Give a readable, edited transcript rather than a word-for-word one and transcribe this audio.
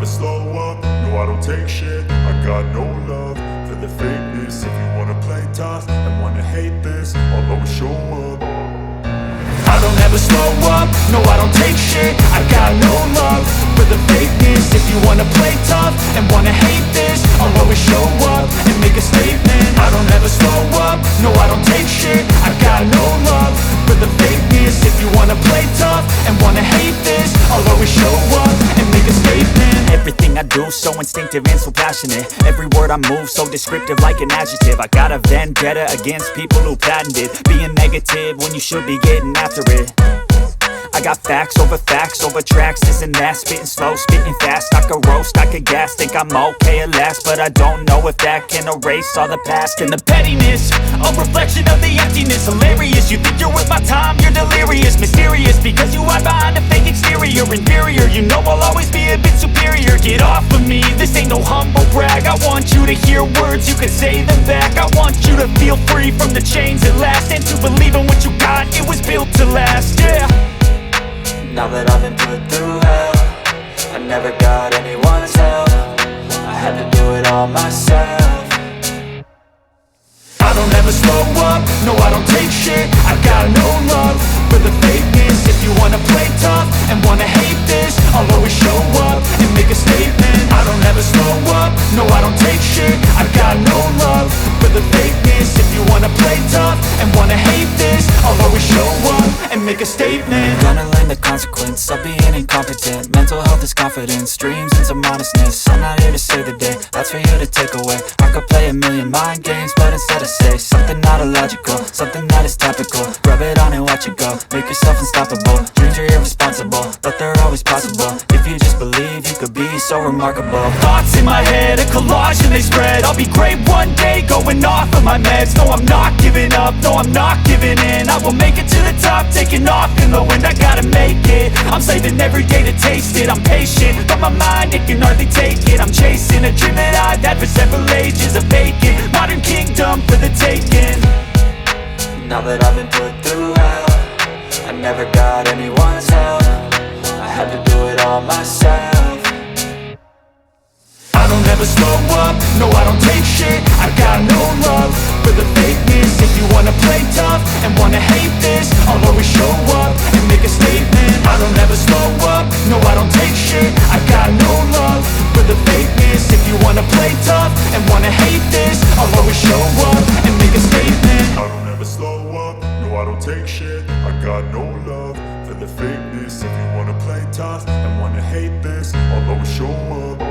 slow up, no I don't take shit. I got no love for the fakeness. If you wanna play tough and wanna hate this, I'll always show up. I don't ever slow up, no I don't take shit. I got no love for the fakeness. If you wanna play tough and wanna hate this, I'll always show up and make a statement. I don't ever slow up, no I don't take shit. I got no love for the fakeness. If you wanna play tough and wanna hate this, I'll always show up and make a statement. Everything I do so instinctive and so passionate. Every word I move so descriptive like an adjective. I got a vendetta against people who patented being negative when you should be getting after it. I got facts over tracks, this and that. Spitting slow, spitting fast. I could roast, I could gas. Think I'm okay at last, but I don't know if that can erase all the past. And the pettiness, a reflection of the emptiness. Hilarious, you think you're worth my time, you're delirious. Mysterious, because you hide behind a fake exterior. Inferior, you know I'll always be a bit superior. Get off of me, this ain't no humble brag. I want you to hear words, you can say them back. I want you to feel free from the chains at last, and to believe in what you got, it was built to last, yeah. Now that I've been put through hell, I never got anyone's help. I had to do it all myself. I don't ever slow up, no I don't take shit. I got no love for the fakeness. If you wanna play tough and wanna hate this, I'll always show up and make a statement. I don't ever slow up, no I don't take shit. I got no love for the fakeness. If you wanna play tough and wanna hate this, I'll always show up and make a statement. Gonna learn the consequence of being incompetent. Mental health is confidence, dreams and some modestness. I'm not here to save the day, that's for you to take away. I could play a million mind games, but instead I say something not illogical, something that is topical. Rub it on and watch it go, make yourself unstoppable. Dreams are irresponsible, but they're always possible. If you just believe, you could be so remarkable. Thoughts in my head, a collage and they spread. I'll be great one day, going off of my meds. No, I'm not giving up, no, I'm not giving in. I will make it to the top, taking off in the wind. I gotta make it, I'm saving every day to taste it. I'm patient, but my mind, it can hardly take it. I'm chasing a dream that I've had for several ages. A vacant, modern kingdom for the taking. Now that I've been put through hell, I never got anyone's help. I had to do it all myself. I don't ever slow up, no I don't take shit. I got no love for the fakeness. If you wanna play tough and wanna hate this, I'll always show up and make a statement. I don't ever slow up, no I don't take shit. I got no love for the fakeness. If you wanna play tough and wanna hate this, I'll always show up and make a statement. I don't ever slow up, no I don't take shit. I got no love for the fakeness. If you wanna play tough and wanna hate this, I'll always show up.